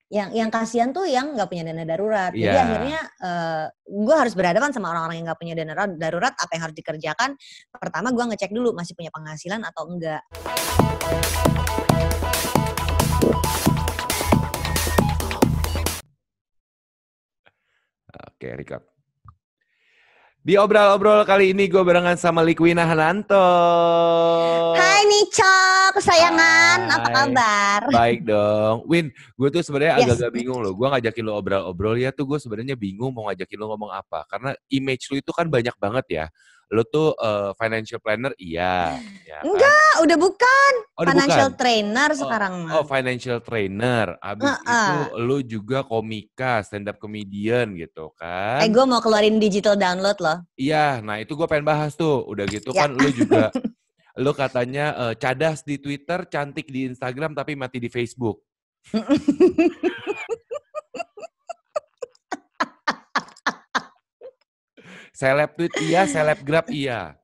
Yang kasihan tuh yang nggak punya dana darurat. Jadi akhirnya gue harus berhadapan sama orang-orang yang nggak punya dana darurat. Apa yang harus dikerjakan? Pertama gue ngecek dulu masih punya penghasilan atau enggak. Oke, record. Di obrol-obrol kali ini gue barengan sama Likwina Hananto. Hai Nicok, kesayangan. Hai. Apa kabar? Baik dong. Win, gue tuh sebenarnya agak-agak bingung loh. Gue ngajakin lo obrol-obrol ya tuh gue sebenarnya bingung mau ngajakin lo ngomong apa. Karena image lo itu kan banyak banget ya. Lo tuh financial planner, iya. Ya kan? Enggak, udah bukan. Oh, financial bukan. trainer sekarang mah. Oh, financial trainer. Abis itu lo juga komika, stand up comedian gitu kan. Gue mau keluarin digital download loh. Iya, nah itu gue pengen bahas tuh. Udah gitu kan lo juga, lo katanya cadas di Twitter, cantik di Instagram, tapi mati di Facebook. Seleb tweet iya, selebgram iya.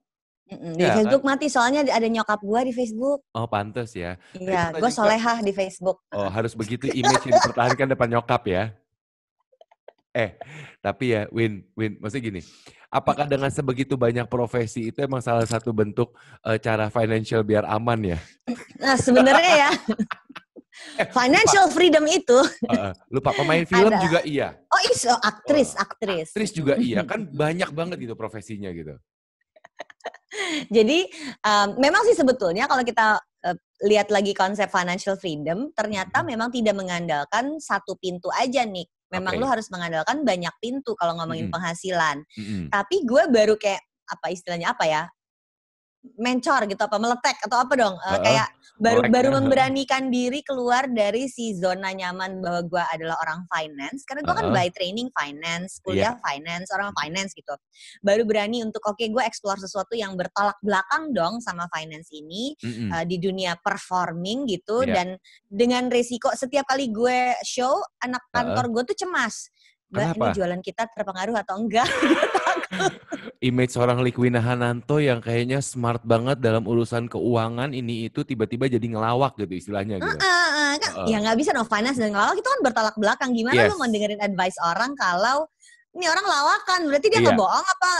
Di Facebook kan? Mati soalnya ada nyokap gue di Facebook. Oh pantes ya. Iya, gue solehah di Facebook. Oh harus begitu image yang dipertahankan depan nyokap ya. Tapi ya Win, maksudnya gini. Apakah dengan sebegitu banyak profesi itu emang salah satu bentuk cara financial biar aman ya? Nah sebenarnya ya. Financial freedom itu. Lupa pemain film juga iya. Oh iya, aktris. Aktris juga iya, kan banyak banget gitu profesinya gitu. Jadi memang sih sebetulnya kalau kita lihat lagi konsep financial freedom, ternyata memang tidak mengandalkan satu pintu aja nih. Memang lu harus mengandalkan banyak pintu kalau ngomongin penghasilan. Tapi gue baru kayak istilahnya apa ya? Mencor gitu apa meletek atau apa dong kayak baru memberanikan diri keluar dari si zona nyaman bahwa gue adalah orang finance karena gue kan by training finance, kuliah finance, orang finance gitu. Baru berani untuk gue explore sesuatu yang bertolak belakang dong sama finance ini di dunia performing gitu dan dengan resiko setiap kali gue show anak kantor gue tuh cemas. Mbak, ini jualan kita terpengaruh atau enggak? Image seorang Likwina Hananto yang kayaknya smart banget dalam urusan keuangan ini itu tiba-tiba jadi ngelawak gitu istilahnya gitu. Ya nggak bisa dong, finance dan ngelawak itu kan bertolak belakang. Gimana lu mau dengerin advice orang kalau ini orang lawakan, berarti dia ngebohong apa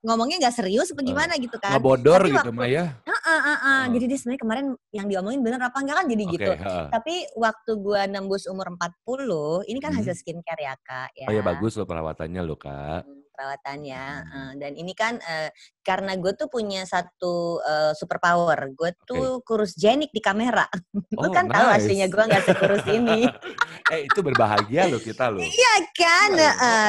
ngomongnya nggak serius apa gimana gitu kan. Ngebodor gitu Maya. Jadi dia sebenarnya kemarin yang diomongin bener apa enggak kan jadi gitu. Tapi waktu gue nembus umur 40, ini kan hasil skincare ya Kak. Ya. Oh ya bagus loh perawatannya loh Kak. Perawatannya. Dan ini kan karena gue tuh punya satu super power. Gue tuh kurus jenik di kamera. Lu kan tahu aslinya gue gak sekurus ini. Itu berbahagia loh kita loh. Iya kan.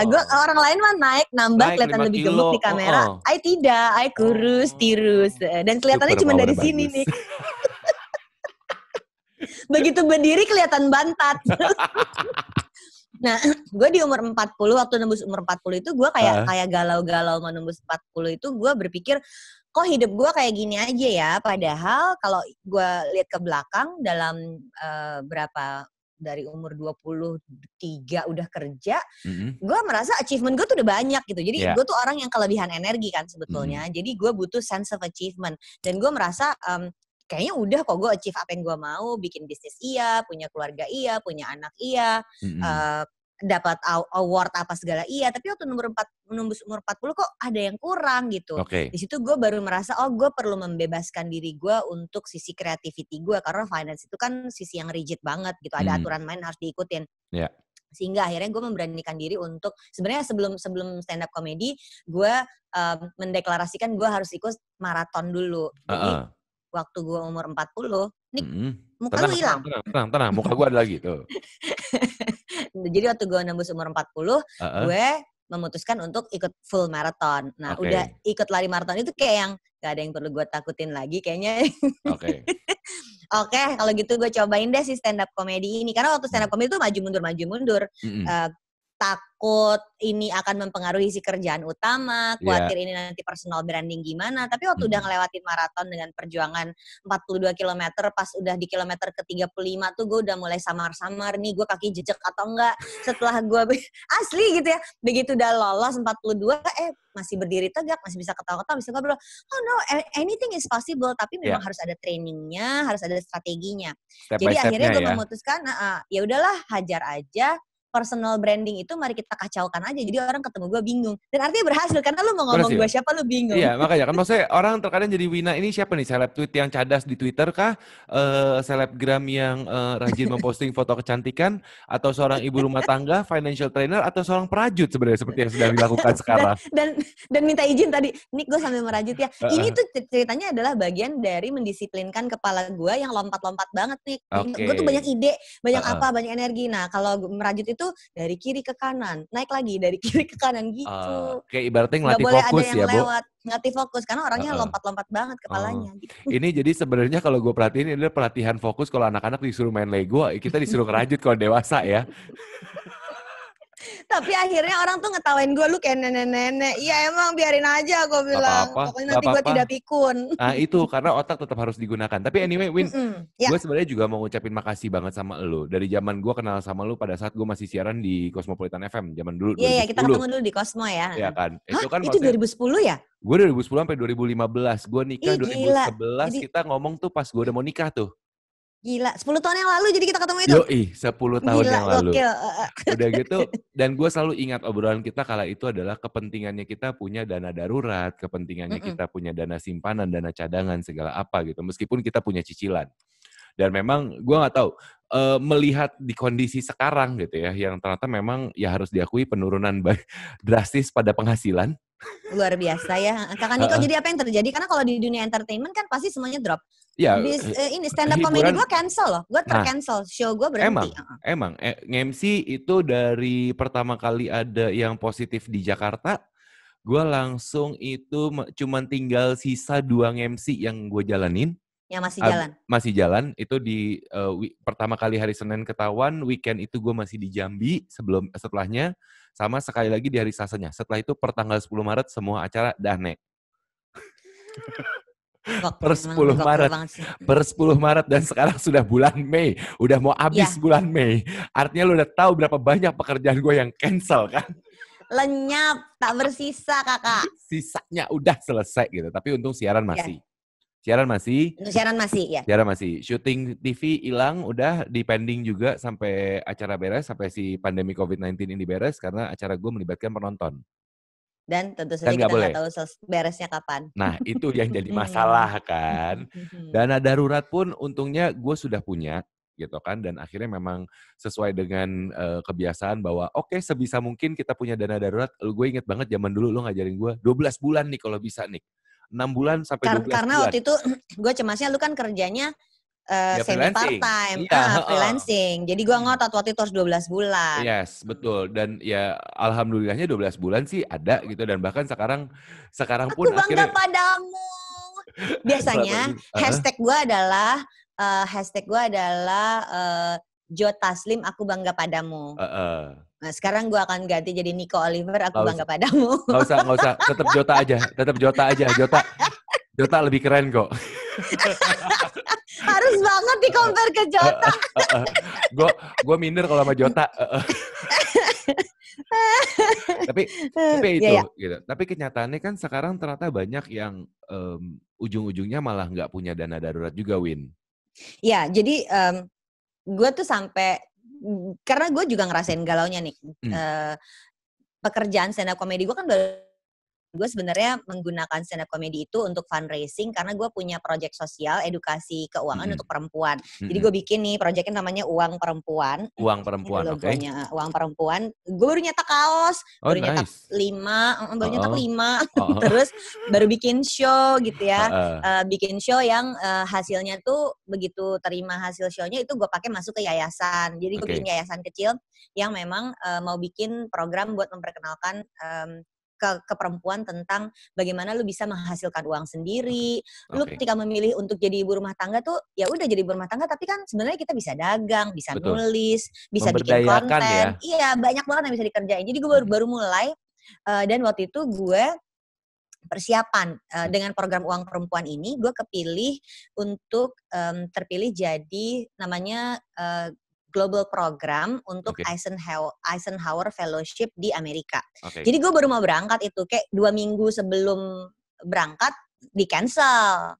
Gue orang lain mah naik, nambah, kelihatan lebih gemuk di kamera. Tidak, kurus, tirus. Dan kelihatannya cuma dari sini nih. Begitu berdiri kelihatan bantat. Nah, gue di umur 40, waktu nembus umur 40 itu gue kayak galau-galau mau nembus 40 itu gue berpikir, kok hidup gue kayak gini aja ya. Padahal kalau gue lihat ke belakang dalam dari umur 23 udah kerja, gue merasa achievement gue tuh udah banyak gitu. Jadi gue tuh orang yang kelebihan energi kan sebetulnya. Jadi gue butuh sense of achievement. Dan gue merasa kayaknya udah kok gue achieve apa yang gue mau, bikin bisnis iya, punya keluarga iya, punya anak iya, dapat award apa segala iya, tapi waktu nembus umur 40 kok ada yang kurang gitu. Di situ gue baru merasa gue perlu membebaskan diri gue untuk sisi creativity gue karena finance itu kan sisi yang rigid banget gitu, ada aturan main harus diikutin. Sehingga akhirnya gue memberanikan diri untuk sebenarnya sebelum stand up comedy gue mendeklarasikan gue harus ikut maraton dulu. Jadi waktu gue umur 40, nih muka lu hilang. Tenang, muka gue ada lagi tuh. Jadi waktu gue nembus umur 40, gue memutuskan untuk ikut full marathon. Nah udah ikut lari maraton itu kayak yang gak ada yang perlu gue takutin lagi kayaknya. Oke, kalau gitu gue cobain deh si stand up comedy ini. Karena waktu stand up comedy itu maju mundur. takut ini akan mempengaruhi si kerjaan utama, Iya. khawatir ini nanti personal branding gimana. Tapi waktu udah ngelewatin maraton dengan perjuangan 42 kilometer, pas udah di kilometer ke-35 tuh gue udah mulai samar-samar nih, gue kaki jejak atau enggak. Setelah gue asli gitu ya, begitu udah lolos 42, masih berdiri tegak, masih bisa ketawa-ketawa, bisa ngobrol. Oh no, anything is possible, tapi memang harus ada trainingnya, harus ada strateginya. Step Jadi by akhirnya stepnya gue ya. memutuskan, ya udahlah, hajar aja. Personal branding itu mari kita kacaukan aja. Jadi orang ketemu gue bingung. Dan artinya berhasil, karena lu mau ngomong gue siapa, lu bingung. Iya, makanya kan maksudnya orang terkadang jadi Wina ini siapa nih? Seleb tweet yang cadas di Twitter kah? Selebgram yang rajin memposting foto kecantikan? Atau seorang ibu rumah tangga, financial trainer? Atau seorang perajut sebenarnya seperti yang sedang dilakukan sekarang? Dan minta izin tadi. Nik, gue sambil merajut ya. Ini tuh ceritanya adalah bagian dari mendisiplinkan kepala gue yang lompat-lompat banget nih. Okay. Gue tuh banyak ide, banyak banyak energi. Nah, kalau merajut itu dari kiri ke kanan, naik lagi dari kiri ke kanan gitu. Kayak ibaratnya nggak ngelatih boleh fokus ada yang ya, Bu? lewat, ngelatih fokus karena orangnya lompat-lompat banget kepalanya. Gitu. Ini jadi sebenarnya kalau gue perhatiin ini adalah pelatihan fokus kalau anak-anak disuruh main Lego, kita disuruh ngerajut kalau dewasa ya. Tapi akhirnya orang tuh ngetawain gue, lu kayak nenek-nenek. Iya emang biarin aja gue bilang. Pokoknya nanti gue tidak pikun. Nah itu karena otak tetap harus digunakan. Tapi anyway Win, gue sebenarnya juga mau ngucapin makasih banget sama lu. Dari zaman gue kenal sama lu pada saat gue masih siaran di Cosmopolitan FM. Zaman dulu 2010. Iya, kita ketemu dulu di Cosmo ya. Iya kan. Hah? Itu 2010 ya? Gue 2010 sampai 2015. Gue nikah 2011, jadi, kita ngomong tuh pas gue udah mau nikah tuh. Gila, 10 tahun yang lalu jadi kita ketemu itu? Yoi, 10 tahun yang lalu. Udah gitu, dan gue selalu ingat obrolan kita kala itu adalah kepentingannya kita punya dana darurat, kepentingannya kita punya dana simpanan, dana cadangan, segala apa gitu. Meskipun kita punya cicilan. Dan memang gue gak tahu, melihat di kondisi sekarang gitu ya, yang ternyata memang ya harus diakui penurunan drastis pada penghasilan. Luar biasa ya. Kakak Niko, jadi apa yang terjadi? Karena kalau di dunia entertainment kan pasti semuanya drop. Ya, ini stand up comedy gue cancel loh. Gue tercancel. Show gue berhenti. Emang nge-MC itu dari pertama kali ada yang positif di Jakarta, gue langsung itu cuman tinggal sisa 2 nge-MC yang gue jalanin. Yang masih jalan? Masih jalan. Itu di pertama kali hari Senin ketahuan, weekend itu gue masih di Jambi setelahnya, sama sekali lagi di hari Selasanya. Setelah itu per tanggal 10 Maret semua acara dah nek. Per 10 Maret dan sekarang sudah bulan Mei, udah mau habis bulan Mei. Artinya lu udah tahu berapa banyak pekerjaan gue yang cancel kan? Lenyap, tak bersisa kakak. Sisanya udah selesai gitu, tapi untung siaran masih. Siaran masih. Ya. Siaran masih. Syuting TV hilang, udah di pending juga sampai acara beres, sampai si pandemi COVID-19 ini beres karena acara gue melibatkan penonton. Dan tentu saja kita nggak tahu beresnya kapan. Nah itu yang jadi masalah kan. Dana darurat pun untungnya gue sudah punya gitu kan. Dan akhirnya memang sesuai dengan kebiasaan bahwa oke, sebisa mungkin kita punya dana darurat. Gue inget banget zaman dulu lo ngajarin gue 12 bulan nih kalau bisa nih. 6 bulan sampai 12 bulan. Karena waktu itu gue cemasnya lu kan kerjanya semi part-time, freelancing. Jadi gue ngotot waktu itu harus 12 bulan. Yes, betul. Dan ya alhamdulillahnya 12 bulan sih ada gitu. Dan bahkan sekarang pun aku bangga padamu. Biasanya hashtag gue adalah Jo Taslim, aku bangga padamu. Nah sekarang gue akan ganti jadi Nico Oliver, aku bangga padamu. Nggak usah. Tetap Jota aja. Jota lebih keren kok. Harus banget di-compare ke Jota. Gue minder kalau sama Jota. tapi itu gitu. Tapi kenyataannya kan sekarang ternyata banyak yang ujung-ujungnya malah nggak punya dana darurat juga, Win. Ya, jadi gue tuh sampai, karena gue juga ngerasain galaunya nih. Pekerjaan stand up comedy gue kan gue sebenarnya menggunakan stand up comedy itu untuk fundraising karena gue punya proyek sosial edukasi keuangan untuk perempuan. Jadi gue bikin nih proyeknya namanya Uang Perempuan. Uang Perempuan, oke. Uang Perempuan. Gue baru nyetak kaos, baru nyetak 5, terus baru bikin show gitu ya. Bikin show yang hasilnya tuh begitu terima hasil show-nya itu gue pakai masuk ke yayasan. Jadi gue bikin yayasan kecil yang memang mau bikin program buat memperkenalkan ke perempuan tentang bagaimana lu bisa menghasilkan uang sendiri. Lu ketika memilih untuk jadi ibu rumah tangga tuh ya udah jadi ibu rumah tangga, tapi kan sebenarnya kita bisa dagang, bisa nulis, bisa bikin konten. Iya, banyak banget yang bisa dikerjain. Jadi gue baru mulai dan waktu itu gue persiapan dengan program uang perempuan ini, gue kepilih untuk terpilih jadi namanya global program untuk Eisenhower Fellowship di Amerika. Jadi gue baru mau berangkat itu, kayak 2 minggu sebelum berangkat di cancel.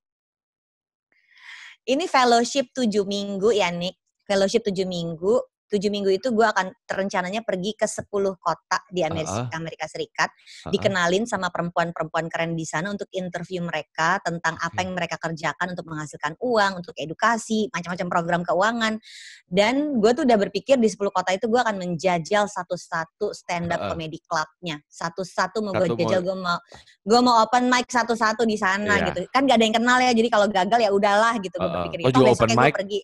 Ini fellowship 7 minggu ya Nick, fellowship 7 minggu. 7 minggu itu gue akan rencananya pergi ke 10 kota di Amerika Serikat. Dikenalin sama perempuan-perempuan keren di sana untuk interview mereka tentang apa yang mereka kerjakan untuk menghasilkan uang, untuk edukasi, macam-macam program keuangan. Dan gue tuh udah berpikir di 10 kota itu gue akan menjajal satu-satu stand up comedy club-nya. Satu-satu mau gue jajal, gue mau open mic satu-satu di sana gitu. Kan gak ada yang kenal ya, jadi kalau gagal ya udahlah gitu gue berpikir. Itu besoknya gue pergi.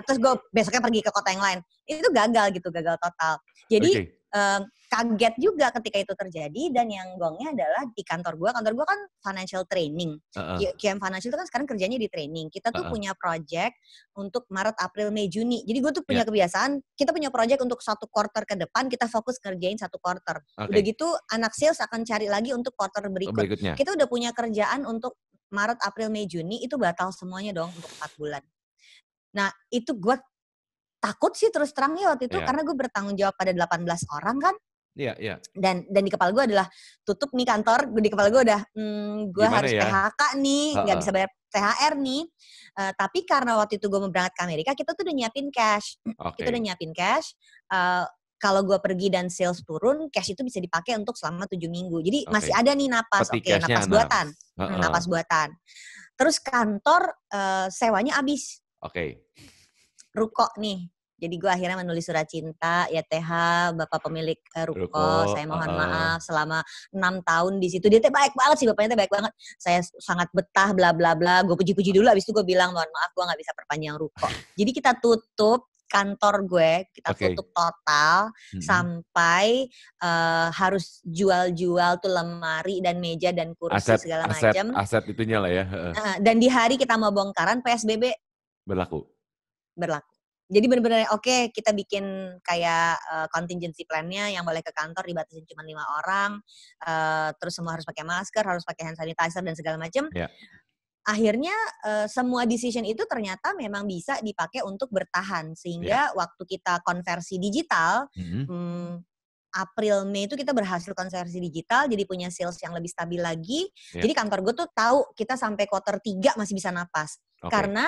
Terus gue besoknya pergi ke kota yang lain. Itu gagal gitu, gagal total. Jadi kaget juga ketika itu terjadi, dan yang gongnya adalah di kantor gue kan financial training. QM Financial itu kan sekarang kerjanya di training. Kita tuh punya project untuk Maret, April, Mei, Juni. Jadi gue tuh punya kebiasaan, kita punya project untuk 1 quarter ke depan, kita fokus kerjain 1 quarter. Udah gitu anak sales akan cari lagi untuk quarter berikutnya. Kita udah punya kerjaan untuk Maret, April, Mei, Juni, itu batal semuanya dong untuk 4 bulan. Nah itu gue takut sih terus terang ya waktu itu, karena gue bertanggung jawab pada 18 orang kan. Dan di kepala gue adalah tutup nih kantor, di kepala gue udah gue harus PHK nih, nggak bisa bayar THR nih. Tapi karena waktu itu gue mau berangkat ke Amerika, kita tuh udah nyiapin cash. Kita udah nyiapin cash. Kalau gue pergi dan sales turun, cash itu bisa dipakai untuk selama 7 minggu. Jadi masih ada nih napas, napas buatan. Napas buatan. Terus kantor sewanya habis. Ruko nih. Jadi gue akhirnya menulis surat cinta, ya TH, Bapak pemilik ruko, saya mohon maaf selama 6 tahun di situ. Dia baik banget sih, bapaknya baik banget. Saya sangat betah, bla bla bla. Gue puji-puji dulu, abis itu gue bilang, mohon maaf gue gak bisa perpanjang ruko. Jadi kita tutup kantor gue, kita tutup total sampai harus jual-jual tuh lemari dan meja dan kursi segala macam. Aset itunya lah ya. Dan di hari kita mau bongkaran, PSBB berlaku. Jadi benar-benar kita bikin kayak contingency plan-nya yang boleh ke kantor dibatasin cuma 5 orang, terus semua harus pakai masker, harus pakai hand sanitizer dan segala macam. Akhirnya semua decision itu ternyata memang bisa dipakai untuk bertahan, sehingga waktu kita konversi digital, April, Mei itu kita berhasil konversi digital, jadi punya sales yang lebih stabil lagi. Jadi kantor gue tuh tahu kita sampai quarter 3 masih bisa napas. Karena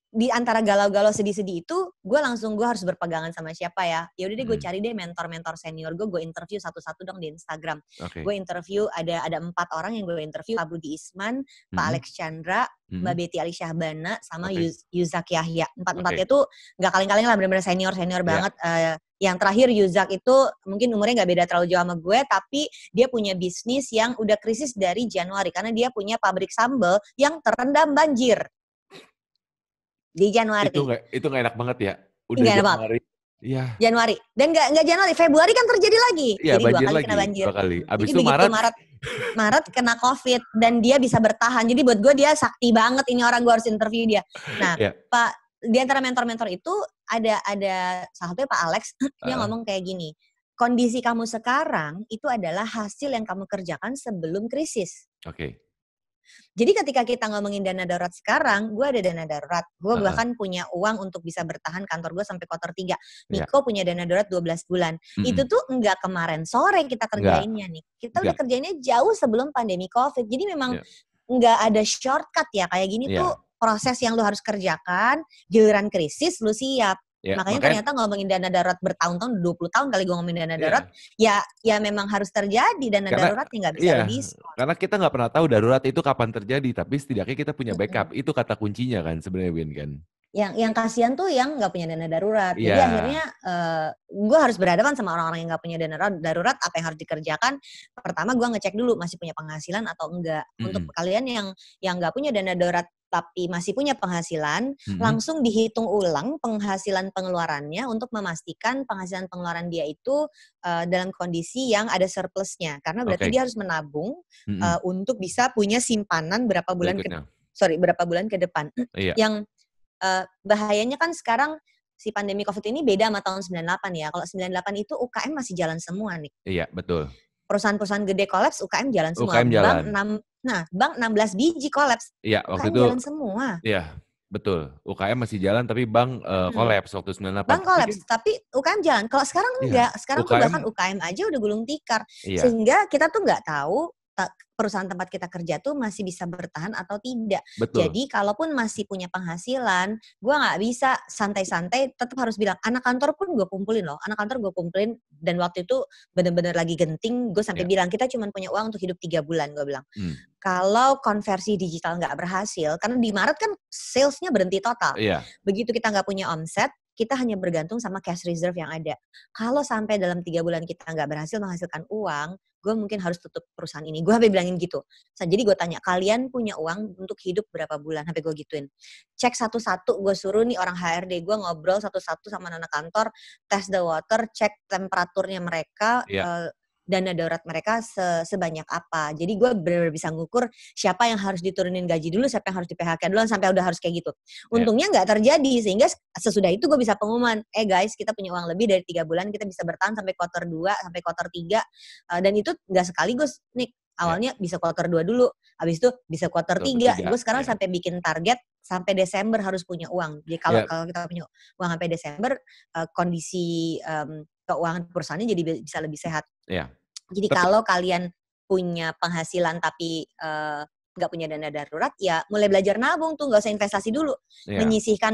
di antara galau-galau sedih-sedih itu, gue harus berpegangan sama siapa ya. Ya udah deh gue cari deh mentor-mentor senior gue interview satu-satu dong di Instagram. Gue interview ada 4 orang yang gue interview, Pak Budi Isman, Pak Alex Chandra, Mbak Betty Ali Syahbana, sama Yuzak Yahya. 4-4-nya tuh gak kaleng-kaleng lah, benar-benar senior banget. Yang terakhir Yuzak itu mungkin umurnya gak beda terlalu jauh sama gue, tapi dia punya bisnis yang udah krisis dari Januari, karena dia punya pabrik sambal yang terendam banjir. Di Januari. Itu gak enak banget ya. Udah Januari. Januari. Dan gak Januari, Februari kan terjadi lagi. Jadi 2 kali kena banjir. 2 kali. Abis itu Maret kena COVID dan dia bisa bertahan. Jadi buat gue dia sakti banget, ini orang gue harus interview dia. Nah, Pak, di antara mentor-mentor itu ada salah satunya Pak Alex, dia ngomong kayak gini. Kondisi kamu sekarang itu adalah hasil yang kamu kerjakan sebelum krisis. Jadi ketika kita ngomongin dana darurat sekarang, gue ada dana darurat. Gue bahkan punya uang untuk bisa bertahan kantor gue sampai quarter 3. Niko punya dana darurat 12 bulan. Itu tuh enggak kemarin sore kita kerjainnya nih. Kita udah kerjainnya jauh sebelum pandemi COVID. Jadi memang enggak ada shortcut ya. Kayak gini tuh proses yang lu harus kerjakan, giliran krisis lu siap. Makanya ternyata ngomongin dana darurat bertahun-tahun, 20 tahun kali gue ngomongin dana darurat, ya memang harus terjadi dana darurat yang gak bisa didiskon. Karena kita gak pernah tahu darurat itu kapan terjadi, tapi setidaknya kita punya backup. Itu kata kuncinya kan sebenarnya, Win kan? Yang kasihan tuh yang nggak punya dana darurat. Iya. Jadi akhirnya gue harus berhadapan sama orang-orang yang nggak punya dana darurat. Apa yang harus dikerjakan? Pertama gue ngecek dulu masih punya penghasilan atau enggak. Untuk kalian yang nggak punya dana darurat tapi masih punya penghasilan, langsung dihitung ulang penghasilan pengeluarannya untuk memastikan penghasilan pengeluaran dia itu dalam kondisi yang ada surplusnya. Karena berarti dia harus menabung untuk bisa punya simpanan berapa bulan ke depan. Iya. Yang bahayanya kan sekarang si pandemi COVID ini beda sama tahun 98 ya. Kalau 98 itu UKM masih jalan semua nih. Iya, betul. Perusahaan-perusahaan gede kolaps, UKM jalan semua. UKM jalan. Bank 16 biji kolaps. Iya, waktu UKM itu jalan semua. Iya, betul. UKM masih jalan tapi bank kolaps waktu 98. Bank kolaps, tapi UKM jalan. Kalau sekarang enggak. Sekarang tuh bahkan UKM aja udah gulung tikar. Iya. Sehingga kita tuh nggak tahu perusahaan tempat kita kerja tuh masih bisa bertahan atau tidak. Betul. Jadi kalaupun masih punya penghasilan, gue nggak bisa santai-santai, tetap harus bilang, anak kantor pun gue kumpulin loh. Anak kantor gue kumpulin, dan waktu itu bener-bener lagi genting, gue sampai bilang, kita cuma punya uang untuk hidup 3 bulan, gue bilang. Kalau konversi digital nggak berhasil, karena di Maret kan salesnya berhenti total. Iya. Begitu kita nggak punya omset, kita hanya bergantung sama cash reserve yang ada. Kalau sampai dalam 3 bulan kita nggak berhasil menghasilkan uang, gue mungkin harus tutup perusahaan ini. Gue sampai bilangin gitu. Jadi gue tanya, kalian punya uang untuk hidup berapa bulan? Sampai gue gituin. Cek satu-satu, gue suruh nih orang HRD gue ngobrol satu-satu sama anak kantor, test the water, cek temperaturnya mereka, dana darurat mereka sebanyak apa. Jadi gue benar-benar bisa ngukur siapa yang harus diturunin gaji dulu, siapa yang harus di PHK dulu, sampai udah harus kayak gitu. Untungnya nggak terjadi, sehingga sesudah itu gue bisa pengumuman, guys, kita punya uang lebih dari 3 bulan, kita bisa bertahan sampai kuarter 2, sampai kuarter 3, dan itu nggak sekaligus, Nick. Awalnya bisa kuarter 2 dulu, habis itu bisa kuarter 3. Gue sekarang sampai bikin target, sampai Desember harus punya uang. Jadi kalau kita punya uang sampai Desember, kondisi keuangan perusahaannya jadi bisa lebih sehat. Iya. Jadi kalau kalian punya penghasilan tapi nggak punya dana darurat, ya mulai belajar nabung tuh, nggak usah investasi dulu. Menyisihkan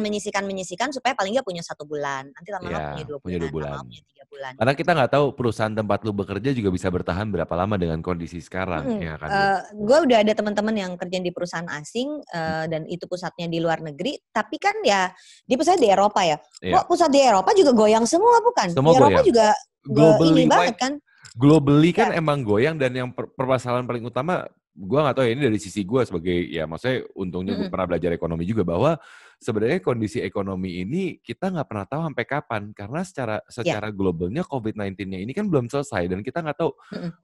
supaya paling nggak punya 1 bulan. Nanti lama-lama punya 2 bulan, lama-lama punya 3 bulan. Karena kita nggak tahu perusahaan tempat lu bekerja juga bisa bertahan berapa lama dengan kondisi sekarang. Ya kan? Gue udah ada teman-teman yang kerja di perusahaan asing dan itu pusatnya di luar negeri, tapi kan ya di pusatnya di Eropa ya. Kok pusat di Eropa juga goyang semua bukan? Semua di Eropa goyang. juga ini banget kan. Globally kan emang goyang, dan yang permasalahan paling utama, gue nggak tahu ya, ini dari sisi gue sebagai, ya maksudnya untungnya gue pernah belajar ekonomi juga, bahwa sebenarnya kondisi ekonomi ini kita nggak pernah tahu sampai kapan, karena secara globalnya COVID-19-nya ini kan belum selesai, dan kita nggak tahu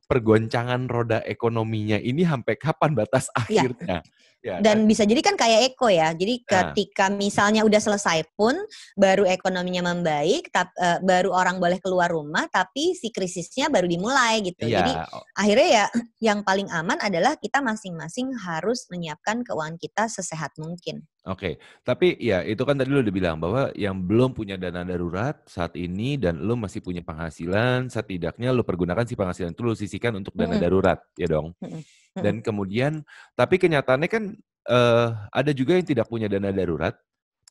pergoncangan roda ekonominya ini sampai kapan batas akhirnya. Ya, dan bisa jadi kan kayak Eko ya, jadi ketika misalnya udah selesai pun baru ekonominya membaik, baru orang boleh keluar rumah, tapi si krisisnya baru dimulai gitu. Jadi akhirnya ya yang paling aman adalah kita masing-masing harus menyiapkan keuangan kita sesehat mungkin. Oke, tapi ya itu kan tadi lo udah bilang bahwa yang belum punya dana darurat saat ini dan lo masih punya penghasilan, setidaknya lo pergunakan si penghasilan itu lo sisihkan untuk dana darurat, ya dong. Dan kemudian, tapi kenyataannya kan ada juga yang tidak punya dana darurat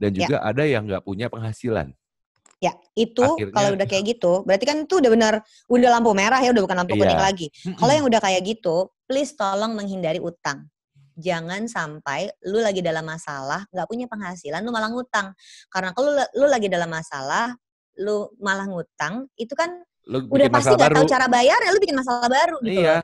dan juga ada yang nggak punya penghasilan. Ya, itu kalau udah kayak gitu, berarti kan itu udah lampu merah ya, udah bukan lampu kuning lagi. Kalau yang udah kayak gitu, please tolong menghindari utang. Jangan sampai lu lagi dalam masalah, nggak punya penghasilan, lu malah ngutang. Karena kalau lu lagi dalam masalah, lu malah ngutang, itu kan udah pasti nggak tahu cara bayar, ya lu bikin masalah baru gitu. Iya.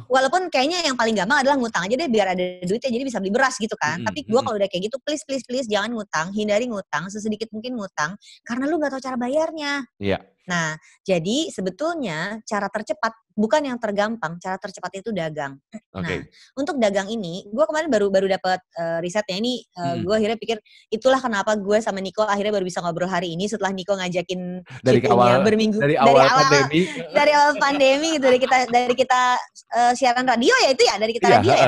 Walaupun kayaknya yang paling gampang adalah ngutang aja deh biar ada duitnya, jadi bisa beli beras gitu kan. Tapi gue kalau udah kayak gitu, please jangan ngutang, hindari ngutang, sesedikit mungkin ngutang, karena lu nggak tahu cara bayarnya. Iya. Nah, jadi sebetulnya cara tercepat, bukan yang tergampang, cara tercepat itu dagang. Nah, untuk dagang ini, gue kemarin baru dapat risetnya ini, gue akhirnya pikir, itulah kenapa gue sama Niko akhirnya baru bisa ngobrol hari ini setelah Niko ngajakin syutingnya berminggu. Dari awal pandemi. Dari awal pandemi, dari kita siaran radio ya itu ya, dari kita radio ya.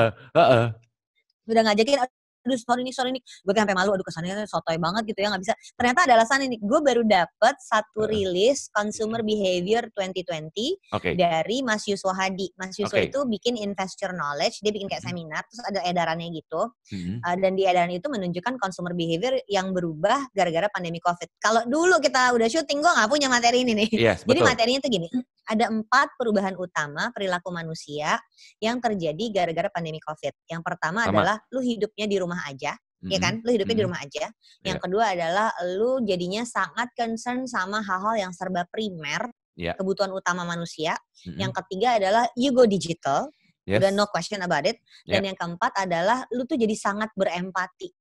Udah ngajakin, aduh sorry nih, gue sampai malu, aduh kesannya sotoy banget gitu ya, nggak bisa. Ternyata ada alasan ini, gue baru dapet satu rilis Consumer Behavior 2020 dari Mas Yuswo Hadi. Mas Yuswo itu bikin investor knowledge, dia bikin kayak seminar, terus ada edarannya gitu, dan di edaran itu menunjukkan consumer behavior yang berubah gara-gara pandemi COVID. Kalau dulu kita udah syuting, gue nggak punya materi ini nih. Jadi materinya tuh gini, ada 4 perubahan utama perilaku manusia yang terjadi gara-gara pandemi COVID. Yang pertama adalah lu hidupnya di rumah aja. ya kan? Lu hidupnya di rumah aja. Yang Yeah. kedua adalah lu jadinya sangat concern sama hal-hal yang serba primer, kebutuhan utama manusia. Yang ketiga adalah you go digital, udah no question about it. Dan yang keempat adalah lu tuh jadi sangat berempati.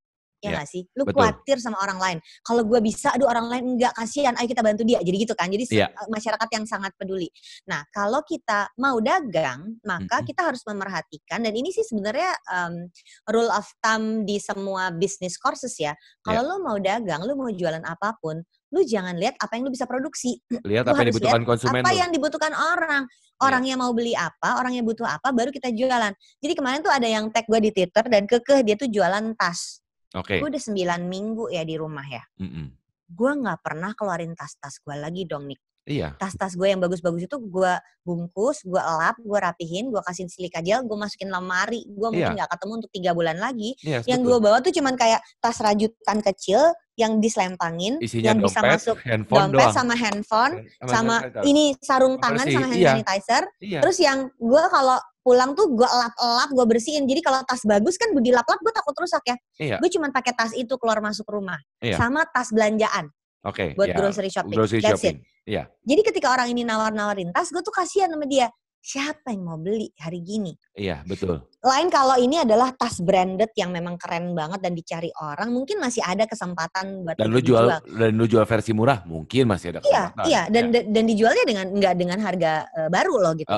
Ya nggak sih? Lu khawatir sama orang lain. Kalau gue bisa, aduh orang lain enggak, kasihan, ayo kita bantu dia. Jadi gitu kan. Jadi masyarakat yang sangat peduli. Nah, kalau kita mau dagang, maka kita harus memerhatikan, dan ini sih sebenarnya rule of thumb di semua business courses ya. Kalau lu mau dagang, lu mau jualan apapun, lu jangan lihat apa yang lu bisa produksi. Lihat lu apa yang harus dibutuhkan lihat konsumen apa lu. yang dibutuhkan orang. Orangnya mau beli apa, orangnya butuh apa, baru kita jualan. Jadi kemarin tuh ada yang tag gue di Twitter dan kekeh dia tuh jualan tas. Gue udah 9 minggu ya di rumah ya. Gue gak pernah keluarin tas-tas gue lagi dong, Nick. Iya. Tas-tas gue yang bagus-bagus itu gue bungkus, gue elap, gue rapihin, gue kasihin silika gel, gue masukin lemari. Gue mungkin gak ketemu untuk 3 bulan lagi. Yang gue bawa tuh cuman kayak tas rajutan kecil yang diselempangin, isinya yang dompet, bisa masuk dompet doang. sama handphone, sama ini sarung tangan sama hand sanitizer. Terus yang gue kalau pulang tuh gue elap-elap, gue bersihin. Jadi kalau tas bagus kan gue dilap-lap, gue takut rusak ya. Gue cuma pakai tas itu keluar masuk rumah, sama tas belanjaan. Buat grocery shopping. That's it. Jadi ketika orang ini nawar-nawarin tas, gue tuh kasihan sama dia. Siapa yang mau beli hari gini? Iya, betul. Lain kalau ini adalah tas branded yang memang keren banget dan dicari orang, mungkin masih ada kesempatan buat dijual. Dan lu jual versi murah, mungkin masih ada kesempatan. Iya, dan dijualnya nggak dengan harga baru loh gitu.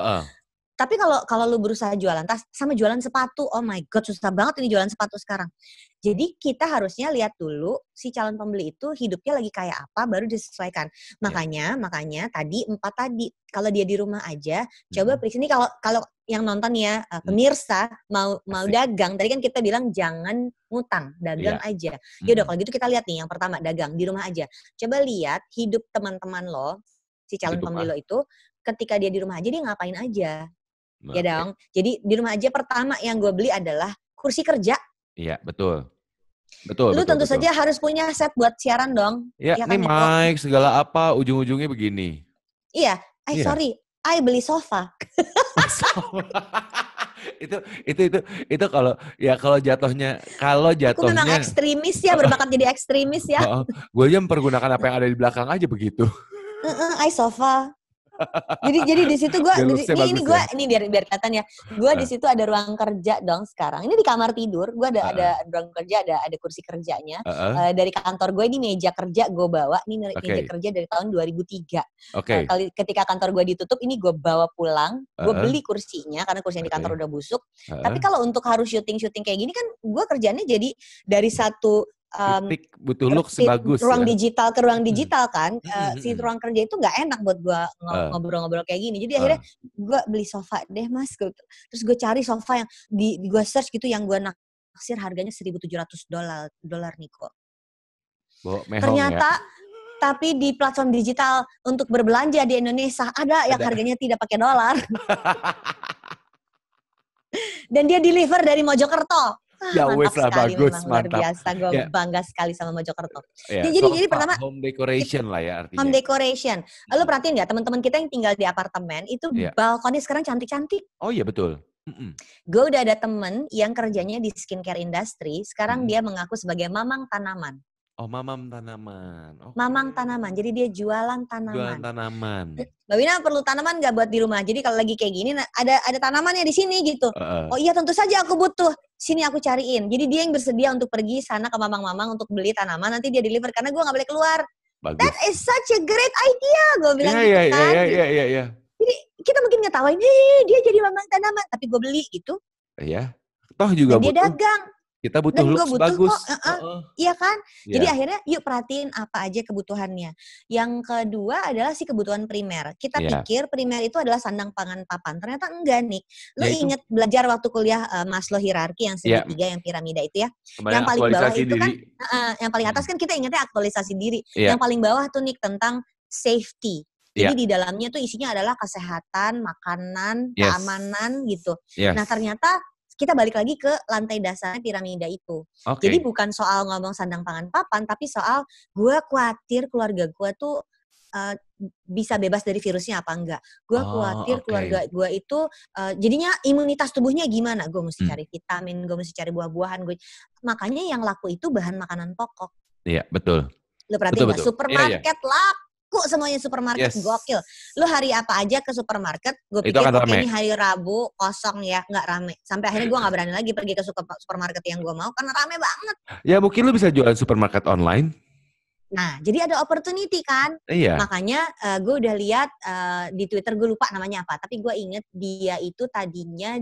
Tapi kalau lu berusaha jualan tas sama jualan sepatu, oh my god, susah banget ini jualan sepatu sekarang. Jadi kita harusnya lihat dulu si calon pembeli itu hidupnya lagi kayak apa, baru disesuaikan. Makanya tadi 4 tadi, kalau dia di rumah aja, coba please, ini kalau yang nonton ya, pemirsa mau dagang, tadi kan kita bilang jangan ngutang, dagang aja. Yaudah kalau gitu kita lihat nih, yang pertama dagang di rumah aja. Coba lihat hidup teman-teman lo, si calon pembeli lo itu, ketika dia di rumah aja dia ngapain aja. Ya dong. Jadi di rumah aja pertama yang gue beli adalah kursi kerja. Iya, betul. Lu tentu saja harus punya set buat siaran dong. Iya, ini mic segala apa, ujung-ujungnya begini. Iya, sorry, I beli sofa. itu kalau jatuhnya aku memang ekstremis ya, berbakat jadi ekstremis ya. Gue aja mempergunakan apa yang ada di belakang aja begitu. I sofa. Jadi di situ gue ini biar kelihatan ya. Gue di situ ada ruang kerja dong sekarang. Ini di kamar tidur, gue ada ruang kerja, ada kursi kerjanya. Dari kantor gue ini meja kerja gue bawa, ini meja kerja dari tahun 2003. Ketika kantor gue ditutup, ini gue bawa pulang. Gue beli kursinya karena kursi yang di kantor udah busuk. Tapi kalau untuk harus syuting kayak gini kan, gue kerjanya jadi dari satu butuh look sebagus ruang digital ke ruang digital kan. Si ruang kerja itu nggak enak buat gue ngobrol-ngobrol kayak gini. Jadi akhirnya gue beli sofa deh mas. Terus gue cari sofa yang gue search gitu yang gue naksir harganya $1.700 Niko. Ternyata tapi di platform digital untuk berbelanja di Indonesia ada yang harganya tidak pakai dolar. Dan dia deliver dari Mojokerto. Mantap sekali, bagus, luar biasa. Gue bangga sekali sama Mojokerto. Jadi pertama home decoration lah ya artinya. Home decoration. Lalu perhatiin nggak teman-teman kita yang tinggal di apartemen itu balkonnya sekarang cantik-cantik. Oh iya betul. Gue udah ada temen yang kerjanya di skincare industry. Sekarang dia mengaku sebagai mamang tanaman. Oh, mamang tanaman. Okay. Mamang tanaman. Jadi dia jualan tanaman. Jualan tanaman. Mbak Wina perlu tanaman nggak buat di rumah? Jadi kalau lagi kayak gini ada tanamannya di sini gitu. Oh iya tentu saja aku butuh. Sini aku cariin. Jadi dia yang bersedia untuk pergi sana ke mamang-mamang untuk beli tanaman. Nanti dia deliver karena gue nggak boleh keluar. Bagus. That is such a great idea. Gue bilang gitu kan. Iya. Jadi kita mungkin ngetawain, dia jadi mamang tanaman. Tapi gue beli gitu. Iya. Toh juga butuh. Dia dagang. Kita butuh looks bagus. Iya kan? Yeah. Jadi akhirnya yuk perhatiin apa aja kebutuhannya. Yang kedua adalah si kebutuhan primer. Kita pikir primer itu adalah sandang pangan papan. Ternyata enggak nih. Lu inget belajar waktu kuliah Maslow hierarki yang segitiga yang piramida itu ya. Yang paling bawah itu kan yang paling atas kan kita ingetnya aktualisasi diri. Yang paling bawah tuh nih tentang safety. Jadi di dalamnya tuh isinya adalah kesehatan, makanan, keamanan gitu. Nah ternyata kita balik lagi ke lantai dasar piramida itu. Jadi bukan soal ngomong sandang pangan papan, tapi soal gue khawatir keluarga gue tuh bisa bebas dari virusnya apa enggak. Gue khawatir Okay. keluarga gue itu jadinya imunitas tubuhnya gimana. Gue mesti cari vitamin, gue mesti cari buah-buahan. Makanya yang laku itu bahan makanan pokok. Iya, betul. Lu perhatiin nggak? Betul. Iya. Supermarket laku semuanya, supermarket Yes. gokil. Lu hari apa aja ke supermarket, gue Itu pikir akan oke rame. ini hari Rabu kosong ya, nggak rame. Sampai akhirnya gue nggak berani lagi pergi ke supermarket yang gue mau karena rame banget. Ya mungkin lu bisa jualan supermarket online. Nah, jadi ada opportunity kan. Iya. Makanya gue udah lihat di Twitter, gue lupa namanya apa, tapi gue inget dia itu tadinya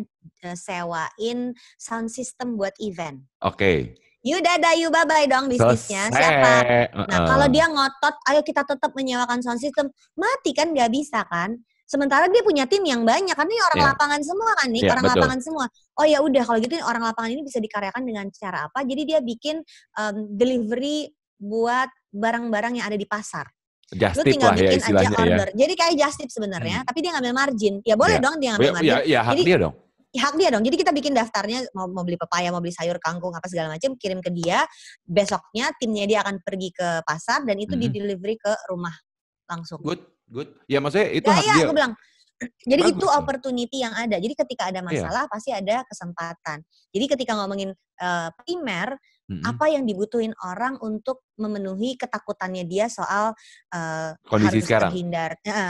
sewain sound system buat event. Oke. You dadah, you bye-bye dong bisnisnya. Siapa? Nah, kalau dia ngotot, ayo kita tetap menyewakan sound system, mati kan, nggak bisa kan. Sementara dia punya tim yang banyak, kan ini orang lapangan semua kan nih, orang lapangan semua. Oh ya udah, kalau gitu orang lapangan ini bisa dikaryakan dengan cara apa? Jadi dia bikin delivery buat barang-barang yang ada di pasar. Just Lu tinggal bikin ya, aja order. Ya. Jadi kayak just tip sebenarnya, tapi dia ngambil margin. Ya boleh dong dia ngambil margin. Ya, hak jadi, dia dong. Hak dia dong. Jadi kita bikin daftarnya, mau beli pepaya, mau beli sayur, kangkung, apa segala macam, kirim ke dia. Besoknya timnya dia akan pergi ke pasar dan itu di-delivery ke rumah langsung. Good. Ya maksudnya itu hak dia. Gue bilang. Jadi bagus, itu opportunity yang ada. Jadi ketika ada masalah pasti ada kesempatan. Jadi ketika ngomongin primer, apa yang dibutuhin orang untuk memenuhi ketakutannya dia soal kondisi harus sekarang.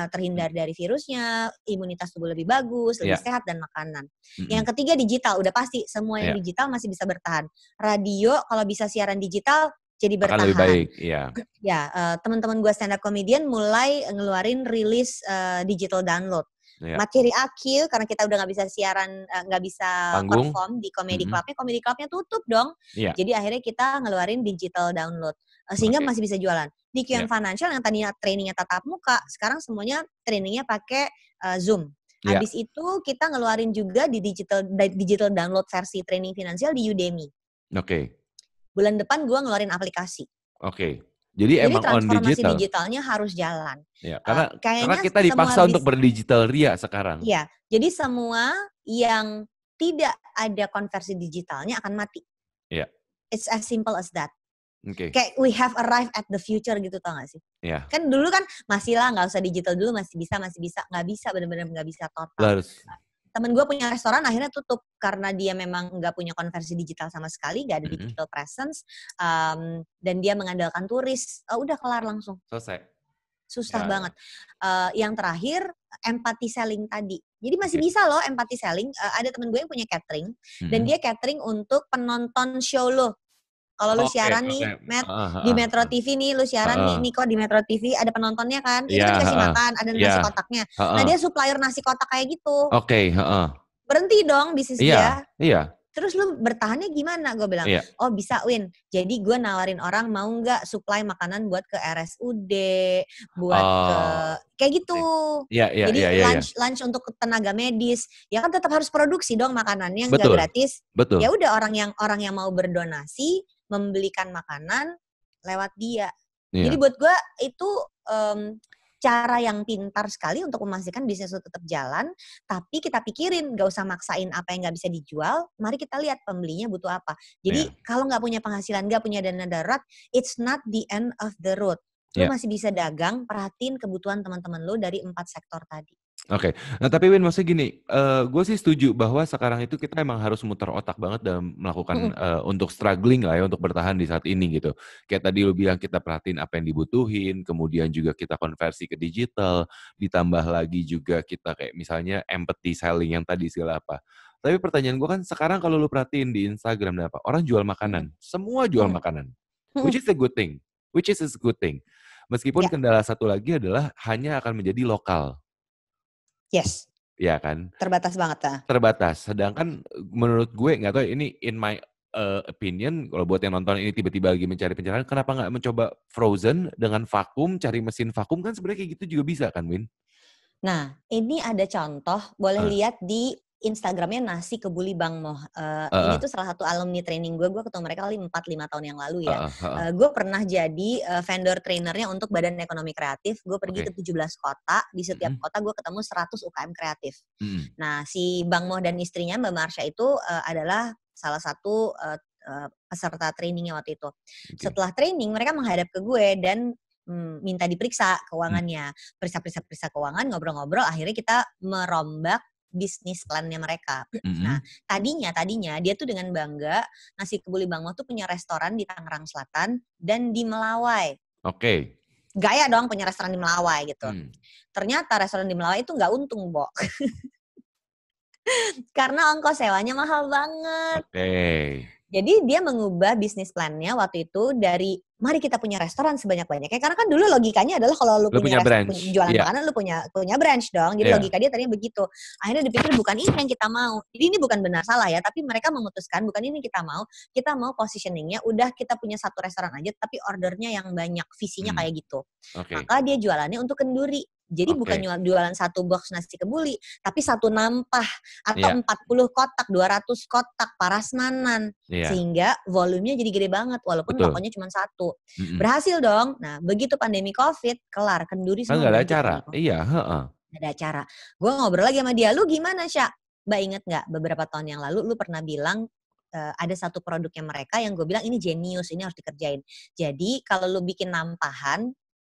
terhindar dari virusnya, imunitas tubuh lebih bagus, lebih sehat, dan makanan. Yang ketiga digital, udah pasti semua yang digital masih bisa bertahan. Radio kalau bisa siaran digital jadi bertahan. Akan lebih baik, iya. Ya, teman-teman gue stand up comedian mulai ngeluarin rilis digital download. Materi AQ karena kita udah nggak bisa siaran, nggak bisa perform di comedy clubnya, comedy clubnya tutup dong. Jadi akhirnya kita ngeluarin digital download sehingga masih bisa jualan. Di QM Financial yang tadinya trainingnya tatap muka, sekarang semuanya trainingnya pakai Zoom. Habis itu kita ngeluarin juga di digital download versi training finansial di Udemy. Bulan depan gue ngeluarin aplikasi. Jadi emang transformasi digitalnya harus jalan. Ya, karena kita dipaksa untuk berdigital ria sekarang. Iya, jadi semua yang tidak ada konversi digitalnya akan mati. Iya. It's as simple as that. Kayak we have arrived at the future gitu, tau gak sih? Iya. Kan dulu kan masih lah, nggak usah digital dulu, masih bisa, nggak bisa, benar-benar nggak bisa total. Temen gue punya restoran akhirnya tutup karena dia memang nggak punya konversi digital sama sekali, nggak ada digital presence, dan dia mengandalkan turis. Udah kelar langsung. Selesai. Susah banget. Yang terakhir empathy selling tadi. Jadi masih bisa loh empathy selling. Ada temen gue yang punya catering dan dia catering untuk penonton show lo. Kalau lu siaran nih, Matt, di Metro TV nih, lu siaran nih, Niko di Metro TV, ada penontonnya kan, itu kan dikasih makan, ada nasi kotaknya. Nah dia supplier nasi kotak kayak gitu. Berhenti dong bisnis dia. Iya. Terus lu bertahannya gimana? Gue bilang, oh bisa Win. Jadi gue nawarin orang mau nggak supply makanan buat ke RSUD, buat ke kayak gitu. Jadi lunch untuk tenaga medis. Ya kan tetap harus produksi dong makanannya, nggak gratis. Ya udah orang yang mau berdonasi membelikan makanan lewat dia. Jadi buat gue itu cara yang pintar sekali untuk memastikan bisnis itu tetap jalan, tapi kita pikirin, gak usah maksain apa yang gak bisa dijual, mari kita lihat pembelinya butuh apa. Jadi kalau gak punya penghasilan, gak punya dana darurat, it's not the end of the road. Lu masih bisa dagang, perhatiin kebutuhan teman-teman lu dari 4 sektor tadi. Nah tapi Win, maksudnya gini, gue sih setuju bahwa sekarang itu kita emang harus muter otak banget dalam melakukan untuk struggling lah ya, untuk bertahan di saat ini gitu. Kayak tadi lu bilang kita perhatiin apa yang dibutuhin, kemudian juga kita konversi ke digital, ditambah lagi juga kita kayak misalnya empathy selling yang tadi segala apa. Tapi pertanyaan gue kan sekarang kalau lu perhatiin di Instagram apa, orang jual makanan, semua jual makanan, which is a good thing, Meskipun kendala satu lagi adalah hanya akan menjadi lokal. Yes. Iya kan? Terbatas banget ya. Terbatas. Sedangkan menurut gue, nggak tahu ini in my opinion, kalau buat yang nonton ini tiba-tiba lagi mencari pencerahan, kenapa nggak mencoba frozen dengan vakum, cari mesin vakum, kan sebenarnya kayak gitu juga bisa kan, Win? Nah, ini ada contoh, boleh lihat di Instagramnya Nasi Kebuli Bang Moh. Ini tuh salah satu alumni training gue ketemu mereka kali 4-5 tahun yang lalu ya. Gue pernah jadi vendor trainernya untuk Badan Ekonomi Kreatif. Gue pergi ke 17 kota, di setiap kota gue ketemu 100 UKM kreatif. Nah, si Bang Moh dan istrinya Mbak Marsha itu adalah salah satu peserta trainingnya waktu itu. Setelah training, mereka menghadap ke gue dan minta diperiksa keuangannya. Periksa keuangan, ngobrol-ngobrol, akhirnya kita merombak bisnis plannya mereka. Nah, tadinya dia tuh dengan bangga Nasi Kebuli Bang Mo tuh punya restoran di Tangerang Selatan dan di Melawai. Oke. Gaya dong punya restoran di Melawai gitu. Ternyata restoran di Melawai itu nggak untung, Bo. Karena ongkos sewanya mahal banget. Jadi dia mengubah bisnis plannya waktu itu dari mari kita punya restoran sebanyak-banyaknya. Karena kan dulu logikanya adalah kalau lu punya jualan makanan, lu punya branch dong. Jadi logika dia tadinya begitu. Akhirnya dipikir bukan ini yang kita mau. Jadi ini bukan benar salah ya, tapi mereka memutuskan bukan ini kita mau. Kita mau positioningnya udah kita punya satu restoran aja, tapi ordernya yang banyak, visinya kayak gitu. Maka dia jualannya untuk kenduri. Jadi bukan jualan satu box nasi kebuli, tapi satu nampah atau 40 kotak, 200 kotak parasmanan. Sehingga volumenya jadi gede banget walaupun tokonya cuma satu. Berhasil dong. Nah, begitu pandemi Covid kelar, kenduri semua nggak ada acara. Iya, nggak ada acara. Gue ngobrol lagi sama dia, lu gimana, Sya? Mbak inget nggak beberapa tahun yang lalu lu pernah bilang ada satu produknya mereka yang gue bilang ini jenius, ini harus dikerjain. Jadi kalau lu bikin nampahan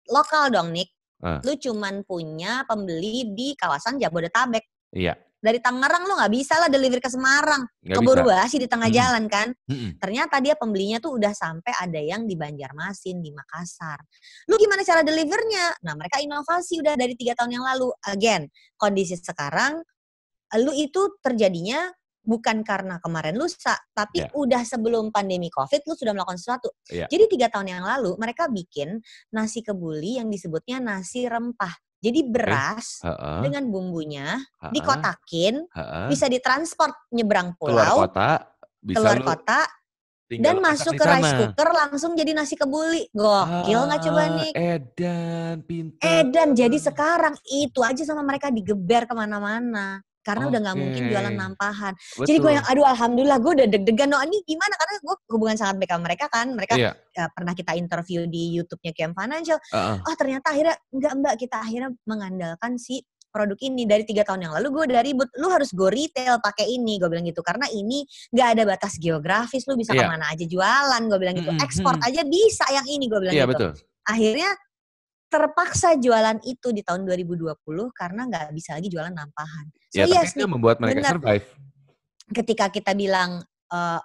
lokal dong, Nick. Lu cuman punya pembeli di kawasan Jabodetabek. Iya. Dari Tangerang lu nggak bisa lah deliver ke Semarang. Keburu basi di tengah jalan kan. Ternyata dia pembelinya tuh udah sampai ada yang di Banjarmasin, di Makassar. Lu gimana cara delivernya? Nah mereka inovasi udah dari 3 tahun yang lalu. Again, kondisi sekarang, lu itu terjadinya bukan karena kemarin lusa, tapi udah sebelum pandemi Covid lu sudah melakukan sesuatu. Jadi 3 tahun yang lalu mereka bikin nasi kebuli yang disebutnya nasi rempah. Jadi beras dengan bumbunya dikotakin, bisa ditransport nyebrang pulau, keluar kota dan masuk ke rice cooker langsung jadi nasi kebuli. Gokil nggak coba nih? Edan, pintar. Edan, jadi sekarang itu aja sama mereka digeber kemana-mana. Karena udah gak mungkin jualan nampahan. Betul. Jadi gue yang aduh alhamdulillah gue udah deg-degan. No, ini gimana? Karena gue hubungan sangat baik sama mereka kan. Mereka pernah kita interview di YouTube-nya QM Financial. Oh ternyata akhirnya enggak mbak, kita akhirnya mengandalkan si produk ini. Dari 3 tahun yang lalu gue udah ribut. Lu harus go retail pakai ini. Gue bilang gitu. Karena ini gak ada batas geografis. Lu bisa kemana aja jualan. Gue bilang gitu. Ekspor aja bisa yang ini. Gue bilang gitu. Betul. Akhirnya terpaksa jualan itu di tahun 2020 karena nggak bisa lagi jualan nampahan. So tapi itu membuat mereka survive. Ketika kita bilang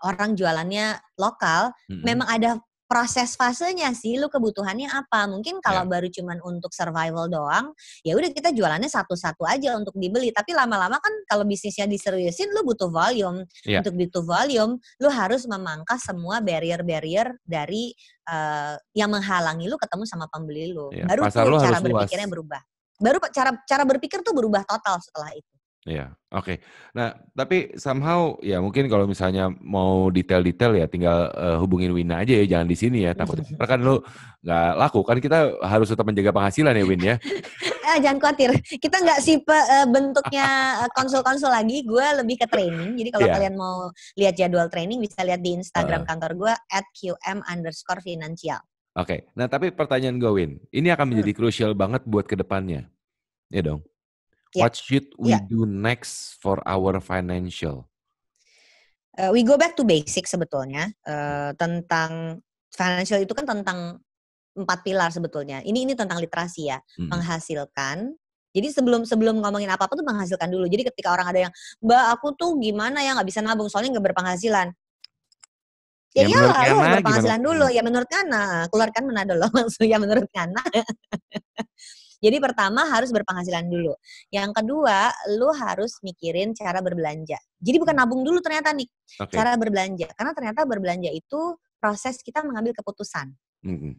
orang jualannya lokal, memang ada proses fasenya sih. Lu kebutuhannya apa? Mungkin kalau baru cuman untuk survival doang, ya udah kita jualannya satu-satu aja untuk dibeli. Tapi lama-lama kan kalau bisnisnya diseriusin, lu butuh volume. Untuk butuh volume, lu harus memangkas semua barrier-barrier dari yang menghalangi lu ketemu sama pembeli lu. Baru tuh cara berpikirnya berubah. Baru cara berpikir tuh berubah total setelah itu. Iya, oke. Nah, tapi somehow ya mungkin kalau misalnya mau detail-detail ya tinggal hubungin Wina aja ya, jangan di sini ya. Takutnya kan lu nggak laku, kan kita harus tetap menjaga penghasilan ya Win ya. Jangan khawatir, kita nggak sih bentuknya konsul-konsul lagi, gue lebih ke training. Jadi kalau kalian mau lihat jadwal training bisa lihat di Instagram kantor gue @qm_financial. Oke, nah tapi pertanyaan gue Win, ini akan menjadi krusial banget buat kedepannya, ya dong. What should we do next for our financial? We go back to basic sebetulnya. Tentang financial itu kan tentang 4 pilar sebetulnya. Ini tentang literasi ya. Menghasilkan. Jadi sebelum ngomongin apa-apa tuh menghasilkan dulu. Jadi ketika orang ada yang, Mbak aku tuh gimana ya gak bisa nabung soalnya gak berpenghasilan. Ya iyalah, lu harus berpenghasilan dulu. Ya menurut Ngana, keluarkan mana dulu langsung ya menurut Ngana. Jadi pertama harus berpenghasilan dulu. Yang kedua, lu harus mikirin cara berbelanja. Jadi bukan nabung dulu ternyata nih, cara berbelanja. Karena ternyata berbelanja itu proses kita mengambil keputusan.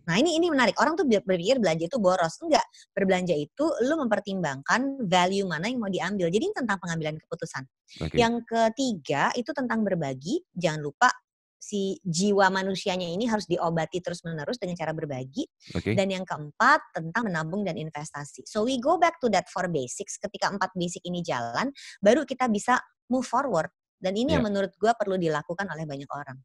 Nah ini menarik. Orang tuh berpikir belanja itu boros. Enggak. Berbelanja itu lu mempertimbangkan value mana yang mau diambil. Jadi ini tentang pengambilan keputusan. Yang ketiga itu tentang berbagi. Jangan lupa si jiwa manusianya ini harus diobati terus-menerus dengan cara berbagi. Dan yang keempat tentang menabung dan investasi. So we go back to that 4 basics. Ketika 4 basic ini jalan, baru kita bisa move forward. Dan ini yang menurut gue perlu dilakukan oleh banyak orang.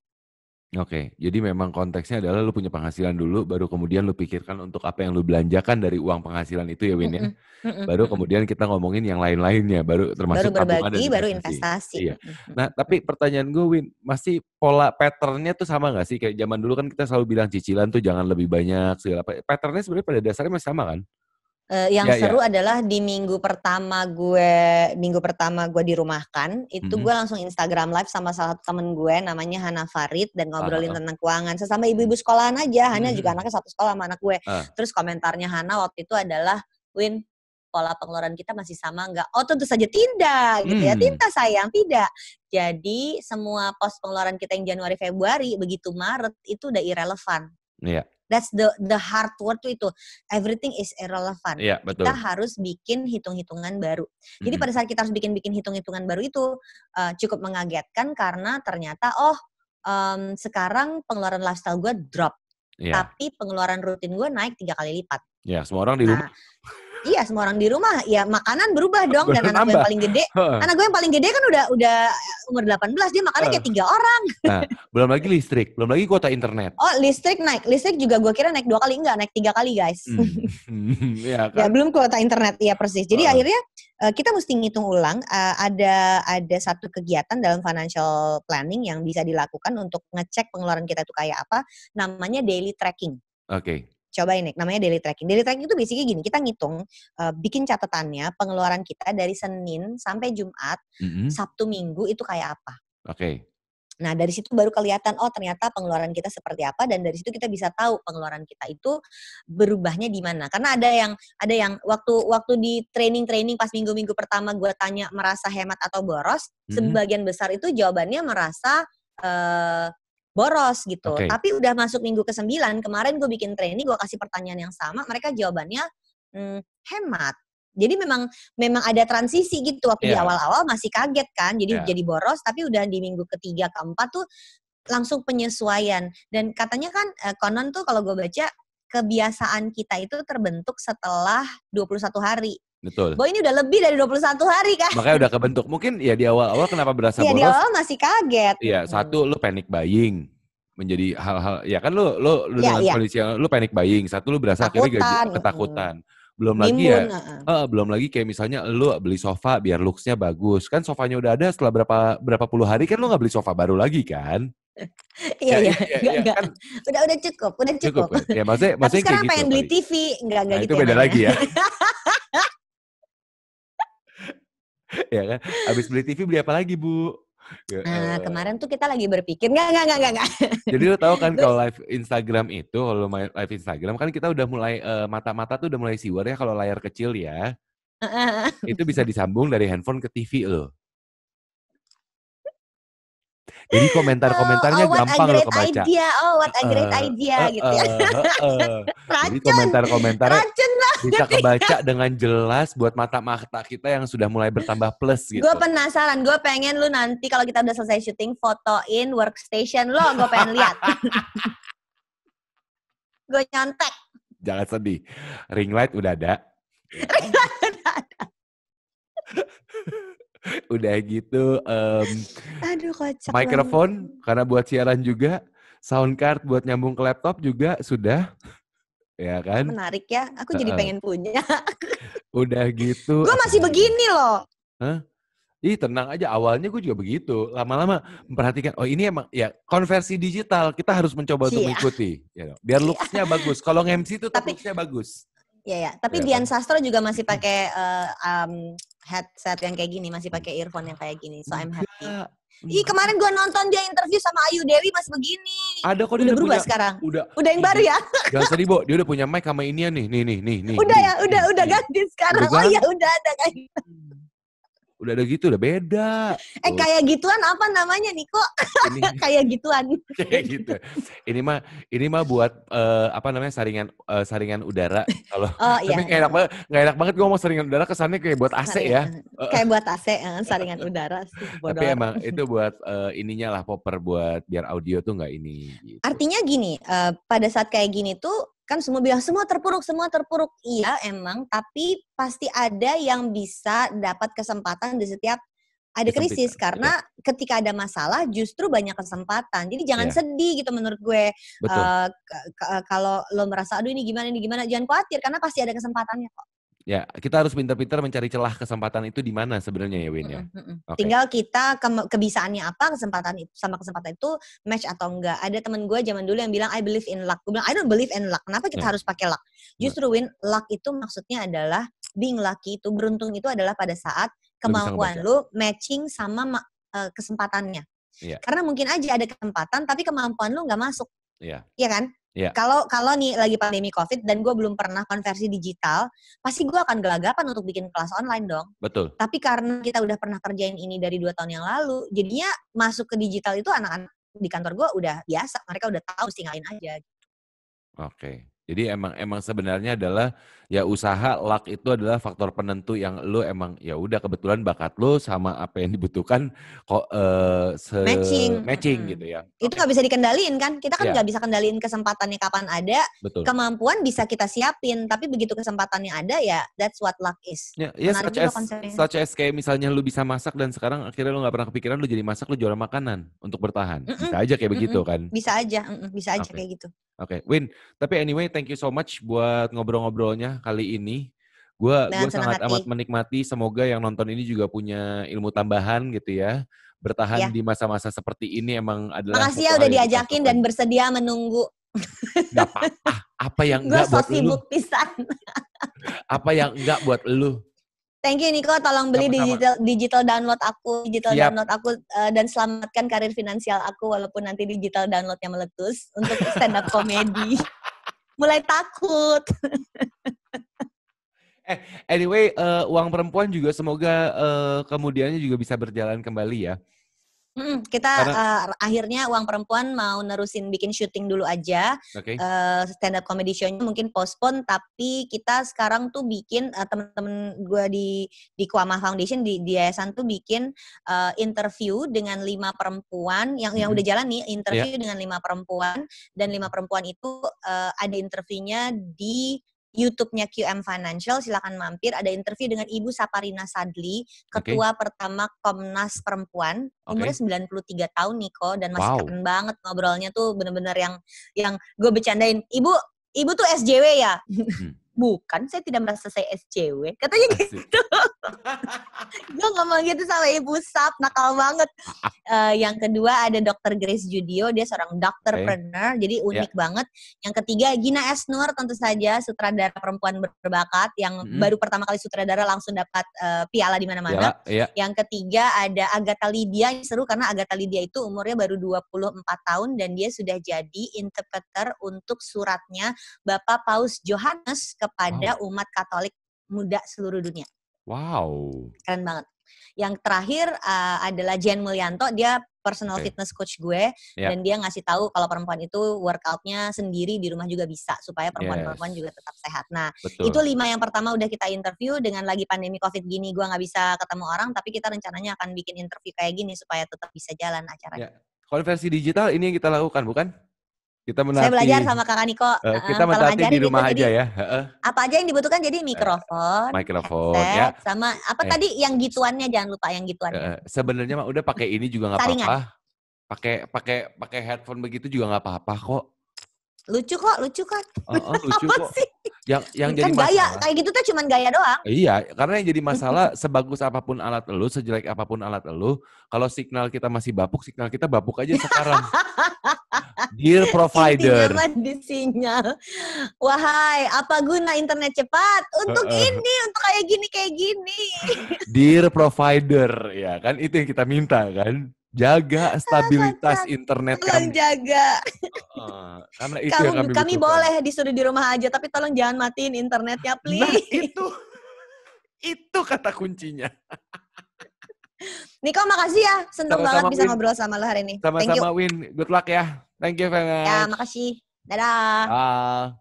Oke, jadi memang konteksnya adalah lu punya penghasilan dulu, baru kemudian lu pikirkan untuk apa yang lu belanjakan dari uang penghasilan itu ya Win ya. Mhm, mhm, Baru mhm. kemudian kita ngomongin yang lain-lainnya, baru Baru termasuk tabungan dan berbagi, baru investasi. investasi. Iya. Mhm, Nah, mhm, tapi mhm. pertanyaan gue Win, masih pola pattern-nya tuh sama gak sih? Kayak zaman dulu kan kita selalu bilang cicilan tuh jangan lebih banyak segala apa. Pattern-nya sebenarnya pada dasarnya masih sama kan? Yang Iya, iya. seru adalah di minggu pertama gue dirumahkan, itu Mhm, gue langsung Instagram live sama salah satu temen gue namanya Hana Farid dan ngobrolin heeh. tentang keuangan. Sesama Mhm. ibu-ibu sekolahan aja, Mhm, Hana juga mhm. anaknya satu sekolah sama anak gue. Ah, Terus komentarnya Hana waktu itu adalah, "Win, pola pengeluaran kita masih sama nggak?" Oh tentu saja tidak gitu ya, mmm, tidak sayang, tidak. Jadi semua pos pengeluaran kita yang Januari, Februari, begitu Maret itu udah irrelevant. iya, That's the hard word tuh itu. Everything is irrelevant. iya Kita betul. harus bikin hitung-hitungan baru. Jadi Mhm, pada saat kita harus bikin hitung-hitungan baru itu cukup mengagetkan karena ternyata sekarang pengeluaran lifestyle gue drop, iya. tapi pengeluaran rutin gue naik 3 kali lipat. Iya, semua orang di rumah Nah, iya, semua orang di rumah, ya makanan berubah dong dan anak gue yang bertambah. paling gede Heeh, anak gue yang paling gede kan udah umur 18 dia makannya heeh. kayak 3 orang. Nah, belum lagi listrik, belum lagi kuota internet. Oh, listrik naik. Listrik juga gue kira naik 2 kali, enggak, naik 3 kali, guys. Iya Ya, kan? belum kuota internet, iya persis. Jadi Heeh, akhirnya kita mesti ngitung ulang, ada satu kegiatan dalam financial planning yang bisa dilakukan untuk ngecek pengeluaran kita itu kayak apa, namanya daily tracking. oke. Cobain nih, namanya daily tracking. Daily tracking itu basically gini, kita ngitung, bikin catatannya pengeluaran kita dari Senin sampai Jumat, Mhm, Sabtu, Minggu itu kayak apa. oke. Nah, dari situ baru kelihatan, oh ternyata pengeluaran kita seperti apa dan dari situ kita bisa tahu pengeluaran kita itu berubahnya di mana. Karena ada yang waktu di training-training pas minggu-minggu pertama gue tanya merasa hemat atau boros, Mhm, sebagian besar itu jawabannya merasa boros gitu. oke. Tapi udah masuk minggu ke-9, kemarin gue bikin training, gue kasih pertanyaan yang sama, mereka jawabannya hemat. Jadi memang memang ada transisi gitu, waktu di Iya, awal-awal masih kaget kan, iya. jadi boros, tapi udah di minggu ketiga, keempat tuh langsung penyesuaian. Dan katanya kan, konon tuh kalau gue baca, kebiasaan kita itu terbentuk setelah 21 hari. Betul. Bahwa ini udah lebih dari 21 hari kan. Makanya udah kebentuk. Mungkin ya di awal-awal kenapa berasa Iya, di boros, awal masih kaget, iya, satu lu panic buying, menjadi hal-hal ya kan lu Iya, dengan iya, kondisi yang lu panic buying, satu lu berasa akhirnya ketakutan, ketakutan. Belum lagi nimbun, ya heeh. heeh, belum lagi kayak misalnya lu beli sofa biar looks-nya bagus, kan sofanya udah ada setelah berapa berapa puluh hari kan lu nggak beli sofa baru lagi kan? Iya, Ya iya, iya iya iya, enggak. kan Udah cukup, udah cukup cukup. kan? Ya maksudnya Tapi maksudnya kayak sekarang gitu pengen beli kali. TV, Nah enggak itu gitu ya beda nanya. lagi ya, ya kan? Habis beli TV beli apa lagi, Bu? Kemarin tuh kita lagi berpikir enggak. Jadi lu tahu kan Gue kalau live Instagram itu, kalau lu main live Instagram kan kita udah mulai, mata-mata tuh udah mulai siwer ya kalau layar kecil ya, heeh. itu bisa disambung dari handphone ke TV loh. Jadi Oh, komentar-komentarnya what a gampang lo great kebaca. idea, oh what a great Heeh, idea gitu ya. heeh, heeh. Jadi Racun, komentar-komentarnya racun bisa banget kebaca ya. dengan jelas buat mata-mata kita yang sudah mulai bertambah plus Gue gitu. penasaran, gue pengen lu nanti kalau kita udah selesai syuting fotoin workstation lo, gue pengen lihat. Gue nyontek. Jangan sedih, ring light udah ada, ya kan. Udah gitu, Aduh kocak banget. mikrofon karena buat siaran juga, sound card buat nyambung ke laptop juga sudah, ya kan? Menarik ya, aku jadi Heeh. pengen punya. Udah gitu Gue masih apalagi ya? begini loh. Hah? Ih tenang aja, awalnya gue juga begitu, lama-lama memperhatikan, oh ini emang ya konversi digital, kita harus mencoba untuk Cia, mengikuti, ya dong. Biar cia. looks-nya bagus, kalau nge-MC itu tetap Tapi looks-nya bagus, ya, tapi ya Dian kan? Sastro juga masih pakai headset yang kayak gini, masih pakai earphone yang kayak gini. So I'm happy. Enggak, Ih, enggak. kemarin gue nonton dia interview sama Ayu Dewi masih begini. Ada kok dia Udah udah berubah punya, sekarang. udah, Udah yang ih, baru ya? jangan sedih Bo, dia udah punya mic sama inian nih, Udah ya, nih, udah nih. ganti Udah sekarang. Oh iya, ganti. udah ada kayak gitu. Udah ada gitu, udah beda. Tuh, Kayak gituan apa namanya nih kok? ini Kayak gituan. kayak gitu. Ini mah buat apa namanya saringan udara. Kalau Oh tapi iya, nggak enak banget gue ngomong saringan udara kesannya kayak buat AC saringan. ya. Kayak buat AC, saringan udara sih, Tapi bodor. emang itu buat ininya lah popper buat biar audio tuh nggak ini gitu. Artinya gini, pada saat kayak gini tuh kan semua bilang semua terpuruk. Iya emang, tapi pasti ada yang bisa dapat kesempatan di setiap ada krisis karena ketika ada masalah justru banyak kesempatan. Jadi jangan sedih gitu menurut gue. Kalau lo merasa aduh ini gimana, jangan khawatir karena pasti ada kesempatannya kok. Ya, kita harus pintar-pintar mencari celah kesempatan itu di mana sebenarnya ya Win ya. Okay. Tinggal kita kebisaannya apa, kesempatan itu match atau enggak. Ada temen gue zaman dulu yang bilang I believe in luck. Gue bilang I don't believe in luck. Kenapa kita harus pakai luck? Justru Win, luck itu maksudnya adalah being lucky itu, beruntung itu adalah pada saat kemampuan lu matching sama kesempatannya. Karena mungkin aja ada kesempatan tapi kemampuan lu nggak masuk. Iya kan? Kalau nih lagi pandemi COVID dan gue belum pernah konversi digital, pasti gue akan gelagapan untuk bikin kelas online dong. Betul. Tapi karena kita udah pernah kerjain ini dari 2 tahun yang lalu, jadinya masuk ke digital itu anak-anak di kantor gue udah biasa, mereka udah tahu sih ngapain aja. Oke. Jadi emang sebenarnya adalah ya usaha, luck itu adalah faktor penentu yang lu emang ya udah kebetulan bakat lu sama apa yang dibutuhkan kok matching gitu ya. Itu nggak bisa dikendaliin kan? Kita kan nggak bisa kendaliin kesempatannya kapan ada. Betul. Kemampuan bisa kita siapin, tapi begitu kesempatannya ada ya that's what luck is. Ya such as kayak misalnya lu bisa masak dan sekarang akhirnya lu nggak pernah kepikiran lu jadi masak, lu jualan makanan untuk bertahan. Bisa aja kayak begitu kan? Bisa aja kayak gitu. Oke, Win. Tapi anyway, thank you so much buat ngobrol-ngobrolnya kali ini. Gue sangat amat menikmati. Semoga yang nonton ini juga punya ilmu tambahan gitu ya. Bertahan di masa-masa seperti ini emang adalah. Makasih ya udah diajakin dan bersedia menunggu. Gak apa-apa. Apa yang enggak buat lu? Gue so sibuk pisan. Apa yang enggak buat lu? Thank you Niko, tolong beli digital download aku, download aku dan selamatkan karir finansial aku walaupun nanti digital downloadnya meletus untuk stand up comedy. Mulai takut. Anyway, uang perempuan juga semoga kemudiannya juga bisa berjalan kembali ya. Kita akhirnya uang perempuan mau nerusin bikin syuting dulu aja. Stand up comedy show-nya mungkin postpone, tapi kita sekarang tuh bikin temen-temen gue di Kuama Foundation di yayasan tuh bikin interview dengan 5 perempuan yang udah jalan nih, interview dengan 5 perempuan, dan 5 perempuan itu ada interviewnya di YouTube-nya QM Financial, silakan mampir. Ada interview dengan Ibu Saparina Sadli, ketua pertama Komnas Perempuan, umurnya 93 tahun Niko, dan masih keren banget ngobrolnya tuh, bener-bener yang gue bercandain. Ibu tuh SJW ya? Bukan, saya tidak merasa saya SJW. Katanya gitu. Gue ngomong gitu sama Ibu Sap, nakal banget. Yang kedua ada Dr. Grace Judio, dia seorang dokterpreneur, jadi unik banget. Yang ketiga Gina Esnur, tentu saja sutradara perempuan berbakat, yang baru pertama kali sutradara langsung dapat piala di mana-mana. Yang ketiga ada Agatha Lydia, yang seru karena Agatha Lydia itu umurnya baru 24 tahun dan dia sudah jadi interpreter untuk suratnya Bapak Paus Johannes kepada umat Katolik muda seluruh dunia. Wow. Keren banget. Yang terakhir adalah Jen Mulyanto, dia personal fitness coach gue, dan dia ngasih tahu kalau perempuan itu workoutnya sendiri di rumah juga bisa, supaya perempuan-perempuan juga tetap sehat. Nah, itu 5 yang pertama udah kita interview. Dengan lagi pandemi COVID gini, gue nggak bisa ketemu orang, tapi kita rencananya akan bikin interview kayak gini supaya tetap bisa jalan acaranya. Konversi digital ini yang kita lakukan, bukan? Kita saya belajar sama Kakak Niko. Kita menatih di rumah aja ya. Apa aja yang dibutuhkan, jadi mikrofon, headset, sama apa tadi yang gituannya, jangan lupa yang gituannya. Sebenarnya mah udah pakai ini juga nggak apa-apa. Pakai headphone begitu juga nggak apa-apa kok. Lucu kan? Lucu apa kok. Sih? Yang kan jadi gaya, masalah. kayak gitu tuh cuman gaya doang. Iya, karena yang jadi masalah sebagus apapun alat elu, sejelek apapun alat elu, kalau signal kita masih bapuk, signal kita bapuk aja sekarang. Dear provider. Intinya di sinyal. Wahai, apa guna internet cepat? Untuk ini, untuk kayak gini. Dear provider, ya kan itu yang kita minta kan. Jaga stabilitas internet kami. Tolong jaga. Karena itu yang kami boleh disuruh di rumah aja, tapi tolong jangan matiin internetnya, please. Nah, itu kata kuncinya. Niko, makasih ya. Seneng banget bisa ngobrol sama lo hari ini. Sama-sama, Win. Good luck ya. Thank you, Vena. Ya, makasih. Dadah.